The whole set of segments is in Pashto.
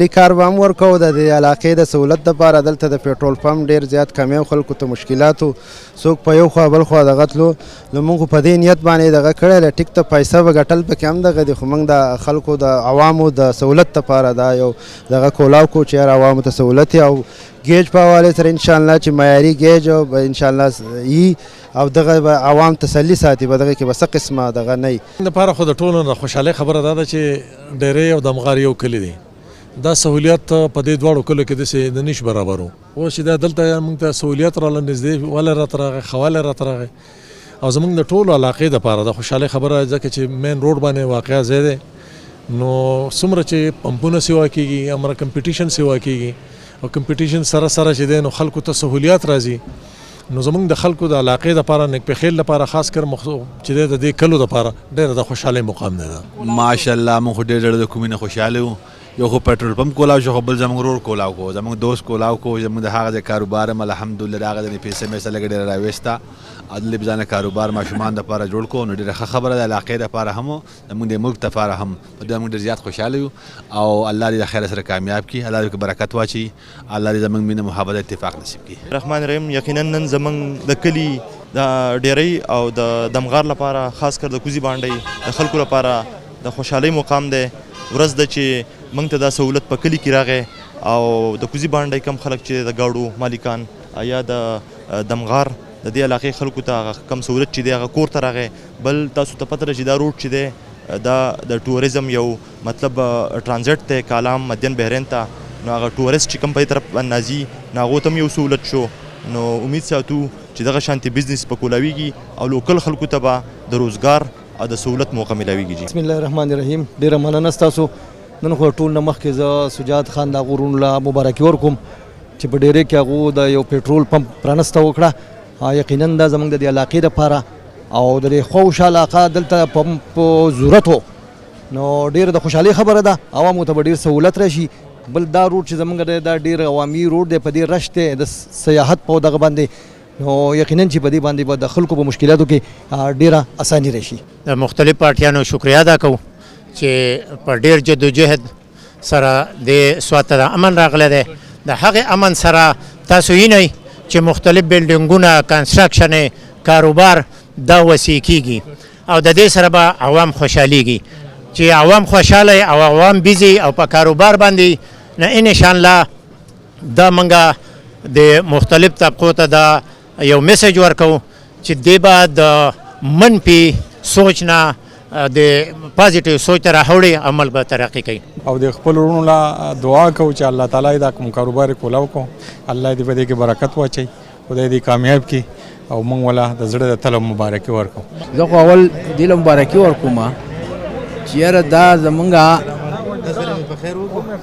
معیاري کار به هم ورکوو. د دې علاقې د سهولت دپاره دلته د پیټرول پمپ ډېر زیات کمی او خلکو ته مشکلاتو څوک په یو خوا بل خوا دغه تلو. نو موږ په دې نیت باندې دغه کړی دی. ټیک ته پیسه به ګټل پکې هم دغه دي، خو موږ د خلکو د عوامو د سهولت دپاره دا یو دغه کولاو کو چې هر عوامو ته سهولت او ګیج په حواله سره انشاءالله چې معیاري ګیج او انشاءالله وي او دغه عوام تسلي ساتي، به دغه کې به څه قسمه دغه نه وي. دپاره خو د ټولو نه خوشحالۍ خبره دا ده چې ډیرۍ او دمغار یو کلي دی. دا سهولیت په دې دواړو کلیو کې داسې د نش برابر و. اوس چې دا دلته موږ ته سهولیت راله نږدې ولی راته راغی، ښه والی راته راغی او زموږ د ټولو علاقې دپاره د خوشحالۍ خبره ځکه چې مین روډ باندې واقع ځای دی. نو څومره چې پمپونه سیوا کېږي، همره کمپټیشن سیوا کېږي او کمپټیشن سره سره چې دی نو خلکو ته سهولیات راځي. نو زموږ د خلکو د علاقې دپاره نیکپخیل دپاره خاص کر چې دی د دې کلو دپاره ډېره د خوشحالۍ مقام دی. ماشاءالله موږ خو ډېر ډېر د کومې نه خوشحاله یو. یو خو پټرول پمپ کولاو شو، خو بل زموږ رور کولاو کو، زموږ دوست کولاو کو، زموږ د هغه ځای کاروبار هم الحمدلله د هغه ځای پیسې میسه لږ ډېره راویسته. عدل بځانه کاروبار ماشومان دپاره جوړ کو. نو ډېره ښه خبره ده د علاقې دپاره هم زموږ د ملک دپاره هم. په دې موږ ډېر زیات خوشحاله یو او الله دې د خیر سره کامیاب کړي، الله دې برکت واچوي، الله دې زموږ مینه محبت اتفاق نصیب کړي. رحمان رحیم یقینا نن زموږ د کلي د ډیرۍ او د دمغار لپاره خاص کر د کوزي باندې د خلکو لپاره د خوشحالۍ مقام دی. ورځ ده چې موږ ته دا سهولت په کلي کې راغی او د کوزي باندې کم خلک چې د ګاډو مالکان یا د دمغار د دې علاقې خلکو ته کم سهولت چې دی هغه کور ته راغی. بل تاسو ته پته ده چې دا روډ چې دی دا د ټوریزم یو مطلب ټرانزټ دی کالام مدین بحرین ته. نو هغه ټورست چې کوم په دې طرف باندې راځي نو هغو ته هم یو سهولت شو. نو امید ساتو چې دغه شانتي بزنس په کولاویږي او لوکل خلکو ته به د روزګار او د سهولت موقع ملاویږي. بسم الله الرحمن الرحیم. ډېره مننه ستاسو. نن خو ټول نه مخکې زه سجاد خان د هغو وروڼو له مبارکي ورکوم چې په ډیرۍ کې هغو د یو پیټرول پمپ پرانسته وکړه. یقینا دا زموږ د دې علاقې دپاره او د دې خوش علاقه دلته پمپ ضرورت و. نو ډېره د خوشحالۍ خبره ده، عوامو ته به ډېر سهولت راشي. بل دا روډ چې زموږ دی دا ډېر عوامي روډ دی، په دې رش دی د سیاحت په دغه باندې. نو یقینا چې په دې باندې به د خلکو په مشکلاتو کې ډېره اساني راشي. د مختلف پارټیانو شکریه ادا کوو چې په ډېر جدوجهد سره د سوات ته امن راغلی دی. د هغې امن سره تاسو وینئ چې مختلف بلډینګونه، کنسټرکشن، کاروبار دا وسیع کیږي او د دې سره به عوام خوشحالیږي. چې عوام خوشحاله او عوام بیزي او په کاروبار باندې نه انشاءالله دا منګه د مختلف طبقو ته دا یو میسج ورکو چې دی به د منفي سوچ نه د پازیټیو سوچ ته راوړي، عمل به ترقي کوي. او د خپل وروڼو له دعا کوو چې الله تعالی دا کوم کاروبار کولاو کو، الله دې په دې کې برکت واچوي، خدای دې کامیاب کړي او موږ ولا د زړه د تله مبارکي ورکو. زه خو اول دې له مبارکي ورکوم چې یاره دا زمونږ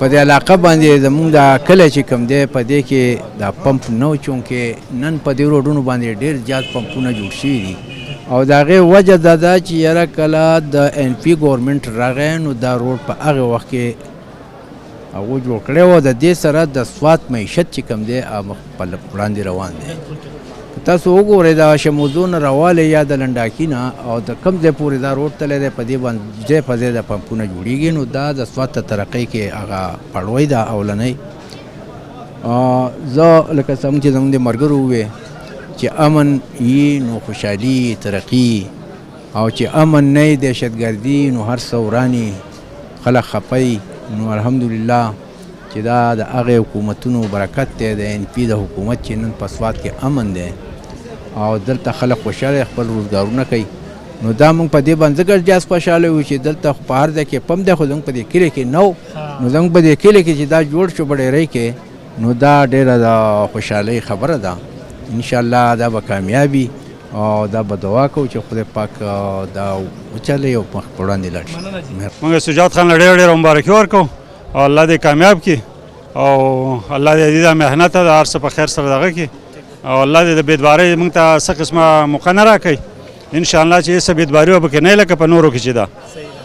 په دې علاقه باندې زمونږ دا کلی چې کوم دی په دې کې دا پمپ نه و، چونکې نن په دې روډونو باندې ډېر زیات پمپونه جوړ شوي دي او د هغې وجه دا ده چې یاره کله د ان پي ګورمنټ راغی نو دا روډ په هغې وخت کې هغو جوړ کړی و. د دې سره د سوات معیشت چې کوم دی په وړاندې روان دی. تاسو وګورئ دا شموزو نه راوالی یا د لنډاکي نه او د کوم ځای پورې دا روډ تللی دی، په دې باندې ځای په ځای د پمپونه جوړېږي. نو دا د سوات ته ترقۍ کې هغه پړوی ده اولنۍ. زه لکه څنګه چې زموږ د ملګرو وویل چې امن یي نو خوشحالي ترقي، او چې امن نه یي دهشتګردي نو هر څه وراني، خلک خفی. نو الحمدلله چې دا د هغې حکومتونو برکت دی، د ان پي د حکومت چې نن په سوات کې امن دی او دلته خلک خوشحاله خپل روزګارونه کوي. نو دا موږ په دې باندې ځکه جاز خوشحاله یو چې دلته په هر ځای کې پمپ دی، خو زموږ په دې کلي کې نه و. نو زموږ په دې کلي کې چې دا جوړ شو په ډیرۍ کې نو دا ډېره د خوشحالۍ خبره ده. انشاءالله دا به کامیابي او دا به دعا کوو چې خدای پاک دا وچلوي او مخ په وړاندې لاړ شي. موږ سجاد خان له ډېره ډېره مبارکي ورکوو او الله دې کامیاب کړي او الله دې دا محنت د هر څه په خیر سره دغه کړي او الله دې د بېدبارۍ موږ ته څه قسمه موقع نه راکوي. انشاءالله چې څه بېدباري به پکې نه وي لکه په نورو کې چې ده.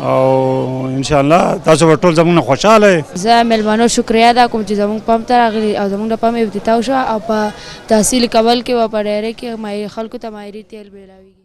او انشاءالله تاسو به ټول زموږ نه خوشحاله یې. زه مېلمنو شکریه ادا کوم چې زموږ پمپ ته راغلي او زموږ د پمپ افتتاح وشوه او په تحصیل کابل کې و په ډیرۍ کې خلکو ته مایري تیل میلاویږي.